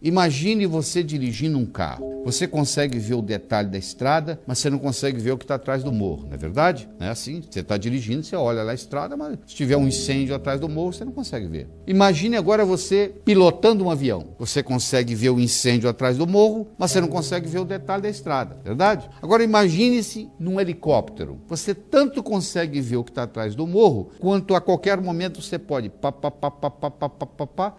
Imagine você dirigindo um carro. Você consegue ver o detalhe da estrada, mas você não consegue ver o que está atrás do morro, não é verdade? Não é assim? Você está dirigindo, você olha lá a estrada, mas se tiver um incêndio atrás do morro, você não consegue ver. Imagine agora você pilotando um avião. Você consegue ver o incêndio atrás do morro, mas você não consegue ver o detalhe da estrada, verdade? Agora imagine-se num helicóptero. Você tanto consegue ver o que está atrás do morro, quanto a qualquer momento você pode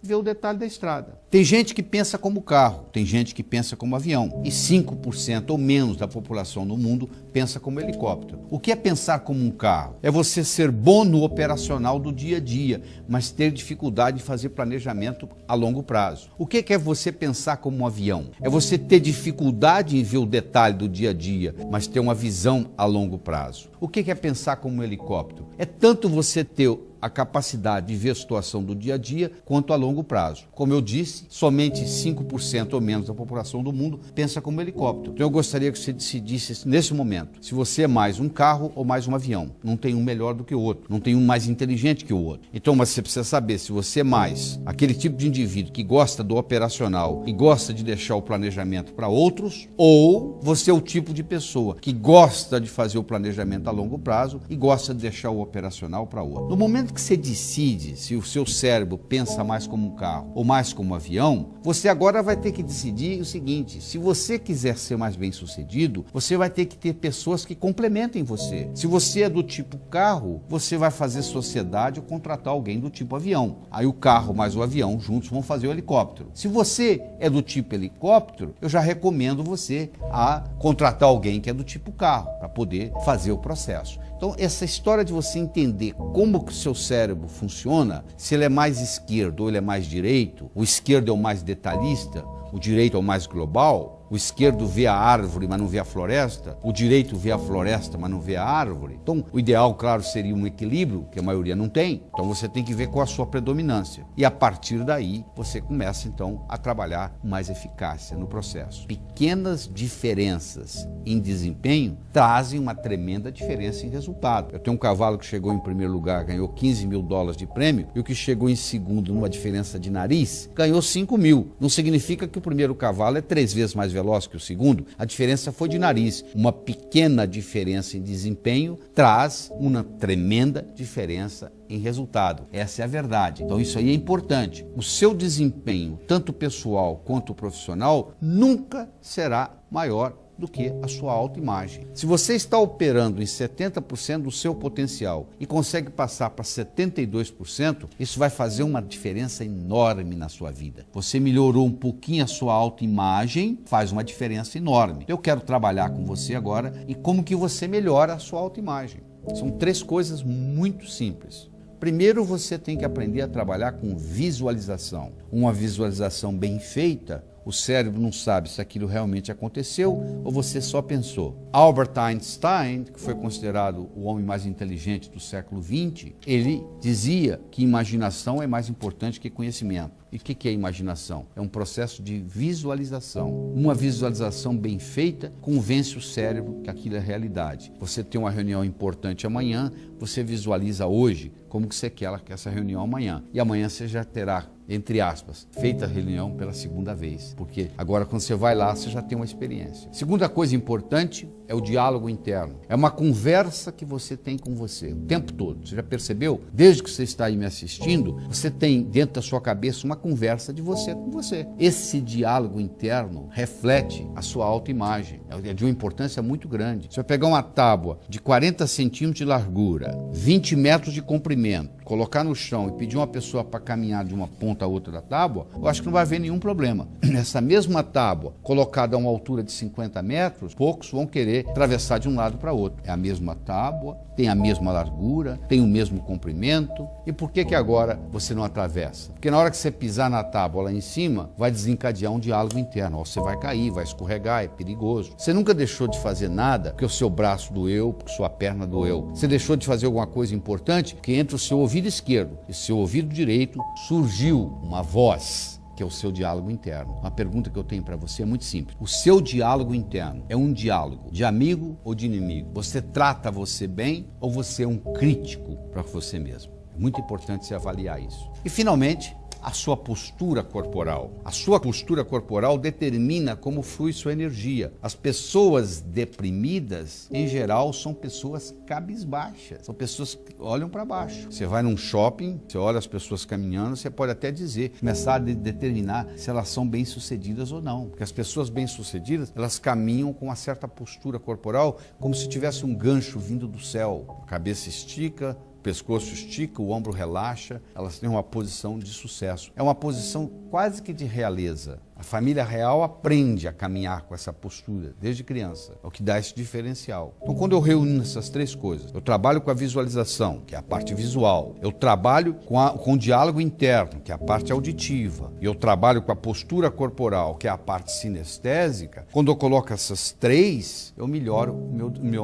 ver o detalhe da estrada. Tem gente que pensa como carro, tem gente que pensa como avião. E 5% ou menos da população no mundo pensa como helicóptero. O que é pensar como um carro? É você ser bom no operacional do dia a dia, mas ter dificuldade de fazer planejamento a longo prazo. O que é você pensar como um avião? É você ter dificuldade em ver o detalhe do dia a dia, mas ter uma visão a longo prazo. O que é pensar como um helicóptero? É tanto você ter a capacidade de ver a situação do dia a dia quanto a longo prazo. Como eu disse, somente 5% ou menos da população do mundo pensa como helicóptero. Então eu gostaria que você decidisse nesse momento se você é mais um carro ou mais um avião. Não tem um melhor do que o outro, não tem um mais inteligente que o outro. Então, mas você precisa saber se você é mais aquele tipo de indivíduo que gosta do operacional e gosta de deixar o planejamento para outros, ou você é o tipo de pessoa que gosta de fazer o planejamento a longo prazo e gosta de deixar o operacional para outro. No momento que você decide se o seu cérebro pensa mais como um carro ou mais como um avião, você agora vai ter que decidir o seguinte: se você quiser ser mais bem sucedido, você vai ter que ter pessoas que complementem você. Se você é do tipo carro, você vai fazer sociedade ou contratar alguém do tipo avião. Aí o carro mais o avião juntos vão fazer o helicóptero. Se você é do tipo helicóptero, eu já recomendo você a contratar alguém que é do tipo carro para poder fazer o processo. Então, essa história de você entender como que o seu cérebro funciona, se ele é mais esquerdo ou ele é mais direito, o esquerdo é o mais detalhista, o direito é o mais global, o esquerdo vê a árvore, mas não vê a floresta, o direito vê a floresta, mas não vê a árvore. Então, o ideal, claro, seria um equilíbrio, que a maioria não tem. Então, você tem que ver qual a sua predominância. E a partir daí, você começa, então, a trabalhar com mais eficácia no processo. Pequenas diferenças em desempenho trazem uma tremenda diferença em resultado. Eu tenho um cavalo que chegou em primeiro lugar, ganhou $15 mil de prêmio, e o que chegou em segundo, numa diferença de nariz, ganhou 5 mil. Não significa que o primeiro cavalo é 3 vezes mais veloz que o segundo, a diferença foi de nariz. Uma pequena diferença em desempenho traz uma tremenda diferença em resultado. Essa é a verdade. Então isso aí é importante. O seu desempenho, tanto pessoal quanto profissional, nunca será maior do que a sua autoimagem. Se você está operando em 70% do seu potencial e consegue passar para 72%, isso vai fazer uma diferença enorme na sua vida. Você melhorou um pouquinho a sua autoimagem, faz uma diferença enorme. Eu quero trabalhar com você agora em como que você melhora a sua autoimagem. São 3 coisas muito simples. Primeiro, você tem que aprender a trabalhar com visualização. Uma visualização bem feita, o cérebro não sabe se aquilo realmente aconteceu ou você só pensou. Albert Einstein, que foi considerado o homem mais inteligente do século XX, ele dizia que imaginação é mais importante que conhecimento. E o que é imaginação? É um processo de visualização. Uma visualização bem feita convence o cérebro que aquilo é realidade. Você tem uma reunião importante amanhã, você visualiza hoje como que você quer essa reunião amanhã. E amanhã você já terá, entre aspas, feita a reunião pela segunda vez. Porque agora quando você vai lá, você já tem uma experiência. Segunda coisa importante é o diálogo interno. É uma conversa que você tem com você o tempo todo. Você já percebeu? Desde que você está aí me assistindo, você tem dentro da sua cabeça uma conversa de você com você. Esse diálogo interno reflete a sua autoimagem. É de uma importância muito grande. Se eu pegar uma tábua de 40 centímetros de largura, 20 metros de comprimento, colocar no chão e pedir uma pessoa para caminhar de uma ponta a outra da tábua, eu acho que não vai haver nenhum problema. Essa mesma tábua, colocada a uma altura de 50 metros, poucos vão querer atravessar de um lado para outro. É a mesma tábua, tem a mesma largura, tem o mesmo comprimento. E por que agora você não atravessa? Porque na hora que você pisar na tábua lá em cima, vai desencadear um diálogo interno. Você vai cair, vai escorregar, é perigoso. Você nunca deixou de fazer nada porque o seu braço doeu, porque sua perna doeu. Você deixou de fazer alguma coisa importante porque entre o seu ouvido esquerdo e o seu ouvido direito surgiu uma voz, que é o seu diálogo interno. Uma pergunta que eu tenho para você é muito simples. O seu diálogo interno é um diálogo de amigo ou de inimigo? Você trata você bem ou você é um crítico para você mesmo? É muito importante você avaliar isso. E finalmente, a sua postura corporal. A sua postura corporal determina como flui sua energia. As pessoas deprimidas, em geral, são pessoas cabisbaixas. São pessoas que olham para baixo. Você vai num shopping, você olha as pessoas caminhando, você pode até dizer, começar a determinar se elas são bem-sucedidas ou não. Porque as pessoas bem-sucedidas, elas caminham com uma certa postura corporal, como se tivesse um gancho vindo do céu. A cabeça estica, o pescoço estica, o ombro relaxa, elas têm uma posição de sucesso. É uma posição quase que de realeza. A família real aprende a caminhar com essa postura desde criança, é o que dá esse diferencial. Então, quando eu reúno essas três coisas, eu trabalho com a visualização, que é a parte visual, eu trabalho com o diálogo interno, que é a parte auditiva, e eu trabalho com a postura corporal, que é a parte sinestésica. Quando eu coloco essas três, eu melhoro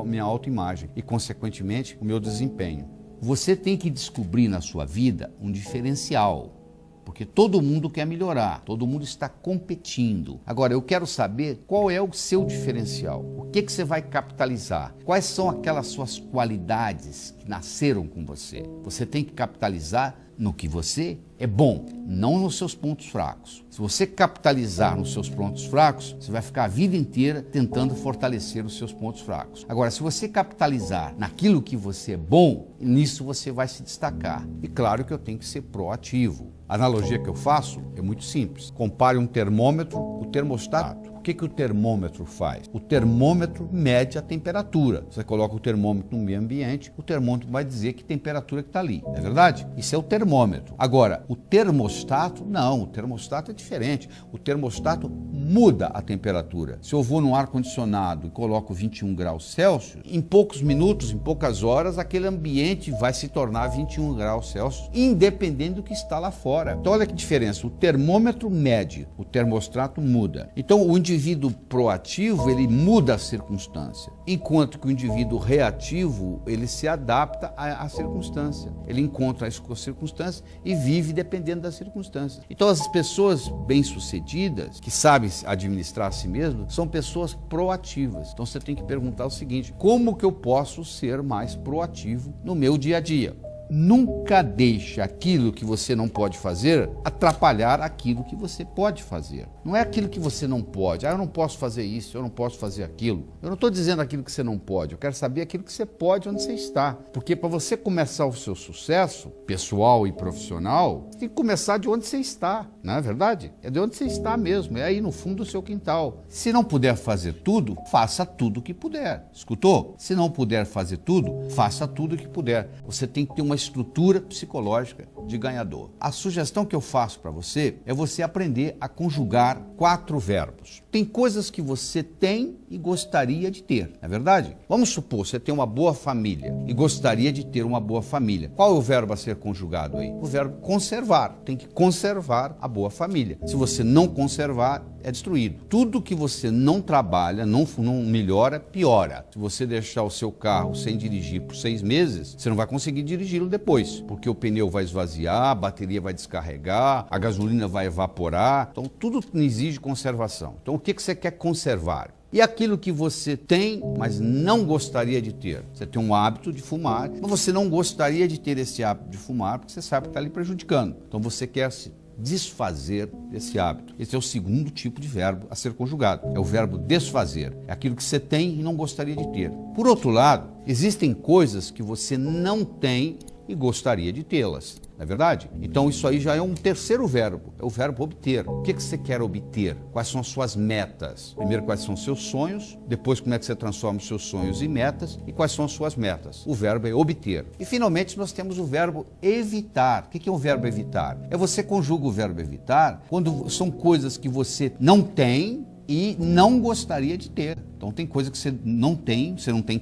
minha autoimagem e, consequentemente, o meu desempenho. Você tem que descobrir na sua vida um diferencial, porque todo mundo quer melhorar, todo mundo está competindo. Agora, eu quero saber qual é o seu diferencial, o que você vai capitalizar, quais são aquelas suas qualidades que nasceram com você. Você tem que capitalizar no que você é bom, não nos seus pontos fracos. Se você capitalizar nos seus pontos fracos, você vai ficar a vida inteira tentando fortalecer os seus pontos fracos. Agora, se você capitalizar naquilo que você é bom, nisso você vai se destacar. E claro que eu tenho que ser proativo. A analogia que eu faço é muito simples. Compare um termômetro com o termostato. O que o termômetro faz? O termômetro mede a temperatura. Você coloca o termômetro no meio ambiente, o termômetro vai dizer que temperatura que está ali. Não é verdade? Isso é o termômetro. Agora, o termostato, não. O termostato é diferente. O termostato muda a temperatura. Se eu vou num ar-condicionado e coloco 21 graus Celsius, em poucos minutos, em poucas horas, aquele ambiente vai se tornar 21 graus Celsius, independente do que está lá fora. Então, olha que diferença. O termômetro mede, o termostato muda. Então, o indivíduo proativo, ele muda a circunstância, enquanto que o indivíduo reativo, ele se adapta à circunstância. Ele encontra a circunstância e vive dependendo das circunstâncias. Então, as pessoas bem-sucedidas, que sabem administrar a si mesmas, são pessoas proativas. Então, você tem que perguntar o seguinte: como que eu posso ser mais proativo no meu dia a dia? Nunca deixe aquilo que você não pode fazer atrapalhar aquilo que você pode fazer. Não é aquilo que você não pode. Eu não posso fazer isso, eu não posso fazer aquilo. Eu não estou dizendo aquilo que você não pode. Eu quero saber aquilo que você pode, onde você está. Porque para você começar o seu sucesso pessoal e profissional, você tem que começar de onde você está. Não é verdade? É de onde você está mesmo. É aí no fundo do seu quintal. Se não puder fazer tudo, faça tudo o que puder. Escutou? Se não puder fazer tudo, faça tudo o que puder. Você tem que ter uma estrutura psicológica de ganhador. A sugestão que eu faço para você é você aprender a conjugar 4 verbos. Tem coisas que você tem e gostaria de ter, não é verdade? Vamos supor, você tem uma boa família e gostaria de ter uma boa família. Qual é o verbo a ser conjugado aí? O verbo conservar. Tem que conservar a boa família. Se você não conservar, é destruído. Tudo que você não trabalha, não melhora, piora. Se você deixar o seu carro sem dirigir por 6 meses, você não vai conseguir dirigi-lo depois, porque o pneu vai esvaziar, a bateria vai descarregar, a gasolina vai evaporar. Então, tudo exige conservação. Então, o que você quer conservar? E aquilo que você tem, mas não gostaria de ter. Você tem um hábito de fumar, mas você não gostaria de ter esse hábito de fumar, porque você sabe que está ali prejudicando. Então, você quer se desfazer desse hábito. Esse é o segundo tipo de verbo a ser conjugado. É o verbo desfazer. É aquilo que você tem e não gostaria de ter. Por outro lado, existem coisas que você não tem e gostaria de tê-las. Não é verdade? Então isso aí já é um terceiro verbo, é o verbo obter. O que você quer obter? Quais são as suas metas? Primeiro, quais são os seus sonhos, depois como é que você transforma os seus sonhos em metas e quais são as suas metas. O verbo é obter. E finalmente nós temos o verbo evitar. O que é o verbo evitar? É você conjuga o verbo evitar quando são coisas que você não tem e não gostaria de ter. Então tem coisa que você não tem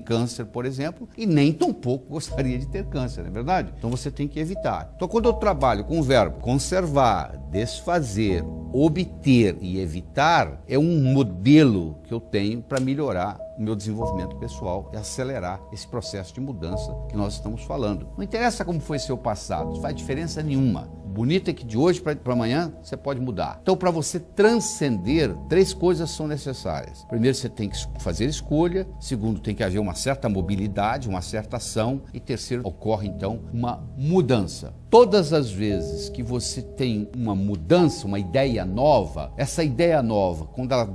câncer, por exemplo, e nem tampouco gostaria de ter câncer, não é verdade? Então você tem que evitar. Então quando eu trabalho com o verbo conservar, desfazer, obter e evitar, é um modelo que eu tenho para melhorar o meu desenvolvimento pessoal e acelerar esse processo de mudança que nós estamos falando. Não interessa como foi seu passado, não faz diferença nenhuma. O bonito é que de hoje para amanhã você pode mudar. Então, para você transcender, 3 coisas são necessárias. Primeiro, você tem que fazer escolha. Segundo, tem que haver uma certa mobilidade, uma certa ação. E terceiro, ocorre então uma mudança. Todas as vezes que você tem uma mudança, uma ideia nova, essa ideia nova, quando ela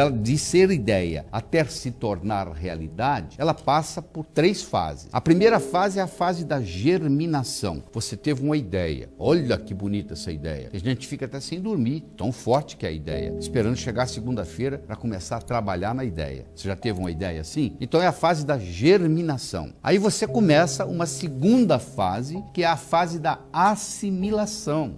de ser ideia até se tornar realidade, ela passa por 3 fases. A primeira fase é a fase da germinação. Você teve uma ideia. Olha que bonita essa ideia. A gente fica até sem dormir, tão forte que é a ideia, esperando chegar segunda-feira para começar a trabalhar na ideia. Você já teve uma ideia assim? Então é a fase da germinação. Aí você começa uma segunda fase, que é a fase da assimilação.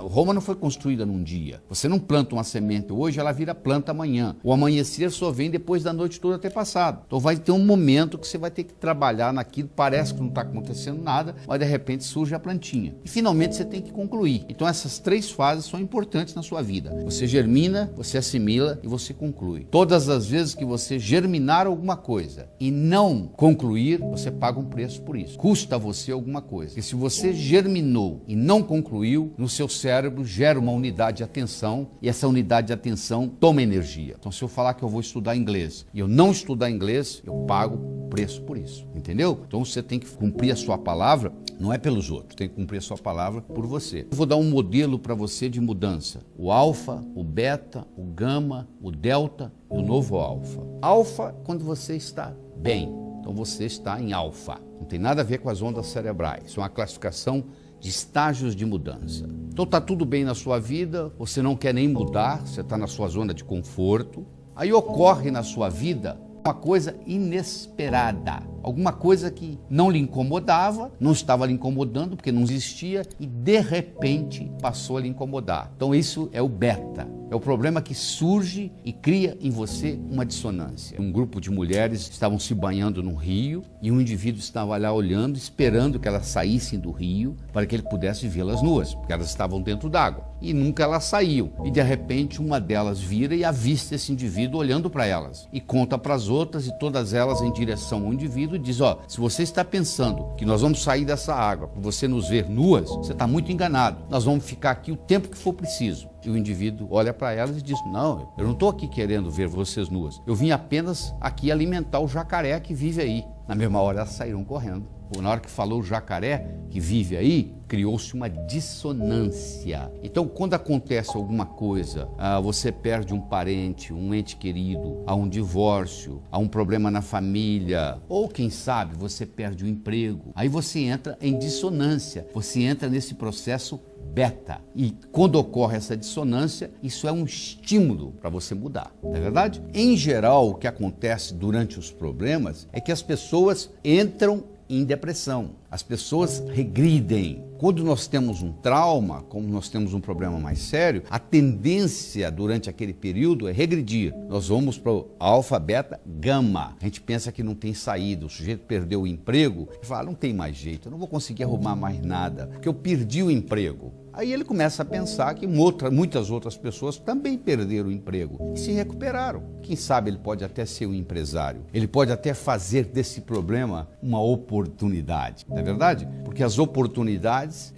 Roma não foi construída num dia. Você não planta uma semente hoje, ela vira planta amanhã. O amanhecer só vem depois da noite toda ter passado. Então vai ter um momento que você vai ter que trabalhar naquilo, parece que não está acontecendo nada, mas de repente surge a plantinha. E finalmente você tem que concluir. Então essas 3 fases são importantes na sua vida. Você germina, você assimila e você conclui. Todas as vezes que você germinar alguma coisa e não concluir, você paga um preço por isso. Custa a você alguma coisa. Porque se você germinou e não concluiu, no seu cérebro gera uma unidade de atenção e essa unidade de atenção toma energia. Então se eu falar que eu vou estudar inglês e eu não estudar inglês, eu pago preço por isso, entendeu? Então você tem que cumprir a sua palavra, não é pelos outros, tem que cumprir a sua palavra por você. Eu vou dar um modelo para você de mudança. O alfa, o beta, o gama, o delta e o novo alfa. Alfa, quando você está bem, então você está em alfa. Não tem nada a ver com as ondas cerebrais, isso é uma classificação de estágios de mudança. Então está tudo bem na sua vida, você não quer nem mudar, você está na sua zona de conforto. Aí ocorre na sua vida uma coisa inesperada, alguma coisa que não lhe incomodava, não estava lhe incomodando porque não existia e de repente passou a lhe incomodar. Então isso é o beta. É o problema que surge e cria em você uma dissonância. Um grupo de mulheres estavam se banhando no rio e um indivíduo estava lá olhando, esperando que elas saíssem do rio para que ele pudesse vê-las nuas, porque elas estavam dentro d'água. E nunca elas saíam. E de repente uma delas vira e avista esse indivíduo olhando para elas. E conta para as outras e todas elas em direção ao indivíduo e diz, se você está pensando que nós vamos sair dessa água para você nos ver nuas, você está muito enganado. Nós vamos ficar aqui o tempo que for preciso. E o indivíduo olha para elas e diz, não, eu não estou aqui querendo ver vocês nuas. Eu vim apenas aqui alimentar o jacaré que vive aí. Na mesma hora elas saíram correndo. Na hora que falou o jacaré que vive aí, criou-se uma dissonância. Então, quando acontece alguma coisa, você perde um parente, um ente querido, há um divórcio, há um problema na família, ou quem sabe você perde o emprego, aí você entra em dissonância, você entra nesse processo beta. E quando ocorre essa dissonância, isso é um estímulo para você mudar, não é verdade? Em geral, o que acontece durante os problemas é que as pessoas entram em depressão, as pessoas regridem. Quando nós temos um trauma, como nós temos um problema mais sério, a tendência durante aquele período é regredir. Nós vamos para o alfa, beta, gama. A gente pensa que não tem saída, o sujeito perdeu o emprego e fala, não tem mais jeito, eu não vou conseguir arrumar mais nada, porque eu perdi o emprego. Aí ele começa a pensar que muitas outras pessoas também perderam o emprego e se recuperaram. Quem sabe ele pode até ser um empresário. Ele pode até fazer desse problema uma oportunidade. Não é verdade? Porque as oportunidades,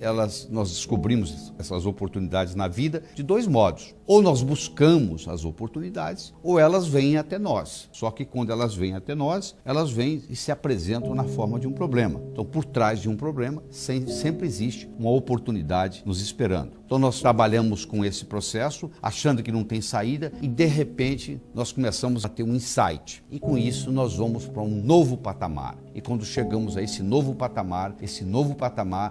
nós descobrimos essas oportunidades na vida de 2 modos. Ou nós buscamos as oportunidades, ou elas vêm até nós. Só que quando elas vêm até nós, elas vêm e se apresentam na forma de um problema. Então, por trás de um problema, sempre existe uma oportunidade nos esperando. Então, nós trabalhamos com esse processo, achando que não tem saída, e de repente, nós começamos a ter um insight. E com isso, nós vamos para um novo patamar. E quando chegamos a esse novo patamar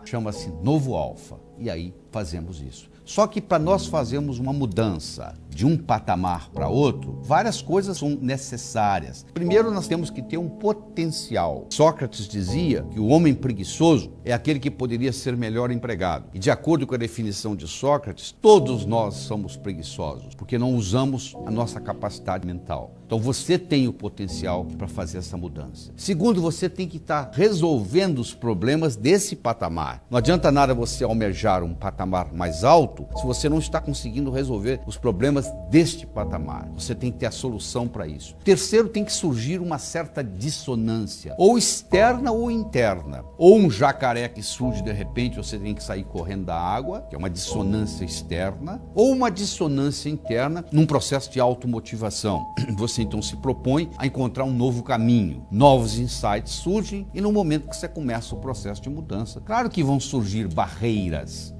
chama-se novo alfa. E aí, fazemos isso. Só que para nós fazermos uma mudança de um patamar para outro, várias coisas são necessárias. Primeiro, nós temos que ter um potencial. Sócrates dizia que o homem preguiçoso é aquele que poderia ser melhor empregado. E de acordo com a definição de Sócrates, todos nós somos preguiçosos, porque não usamos a nossa capacidade mental. Então você tem o potencial para fazer essa mudança. Segundo, você tem que estar resolvendo os problemas desse patamar. Não adianta nada você almejar um patamar mais alto se você não está conseguindo resolver os problemas deste patamar. Você tem que ter a solução para isso. Terceiro, tem que surgir uma certa dissonância, ou externa ou interna. ou um jacaré que surge de repente, você tem que sair correndo da água, que é uma dissonância externa, ou uma dissonância interna num processo de automotivação. Você então se propõe a encontrar um novo caminho, novos insights surgem e no momento que você começa o processo de mudança, claro que vão surgir barreiras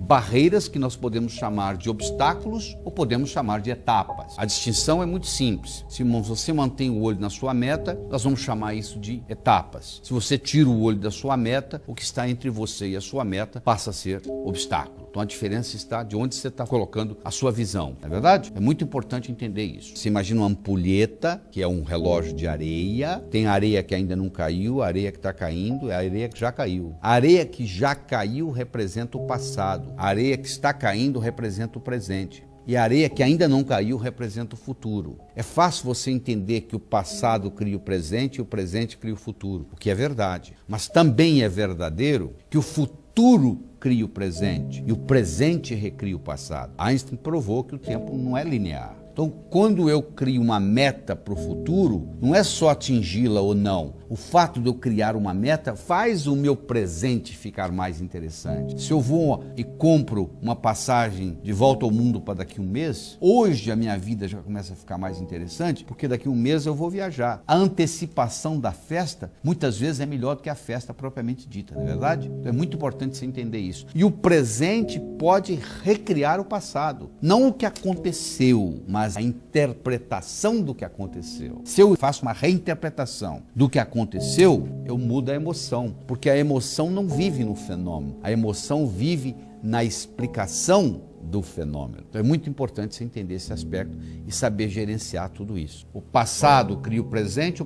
que nós podemos chamar de obstáculos ou podemos chamar de etapas. A distinção é muito simples. Se você mantém o olho na sua meta, nós vamos chamar isso de etapas. Se você tira o olho da sua meta, o que está entre você e a sua meta passa a ser obstáculo. Então a diferença está de onde você está colocando a sua visão, não é verdade? É muito importante entender isso. Você imagina uma ampulheta, que é um relógio de areia, tem areia que ainda não caiu, a areia que está caindo é a areia que já caiu. A areia que já caiu representa o passado, a areia que está caindo representa o presente. E a areia que ainda não caiu representa o futuro. É fácil você entender que o passado cria o presente e o presente cria o futuro, o que é verdade. Mas também é verdadeiro que o futuro cria o presente e o presente recria o passado. Einstein provou que o tempo não é linear. Então, quando eu crio uma meta para o futuro, não é só atingi-la ou não. O fato de eu criar uma meta faz o meu presente ficar mais interessante. Se eu vou e compro uma passagem de volta ao mundo para daqui a um mês, hoje a minha vida já começa a ficar mais interessante, porque daqui a um mês eu vou viajar. A antecipação da festa, muitas vezes, é melhor do que a festa propriamente dita, não é verdade? Então é muito importante você entender isso. E o presente pode recriar o passado. Não o que aconteceu, mas a interpretação do que aconteceu. Se eu faço uma reinterpretação do que aconteceu, eu mudo a emoção, porque a emoção não vive no fenômeno, a emoção vive na explicação do fenômeno. Então é muito importante você entender esse aspecto e saber gerenciar tudo isso. O passado cria o presente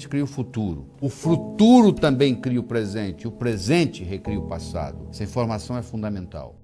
cria o futuro. O futuro também cria o presente recria o passado. Essa informação é fundamental.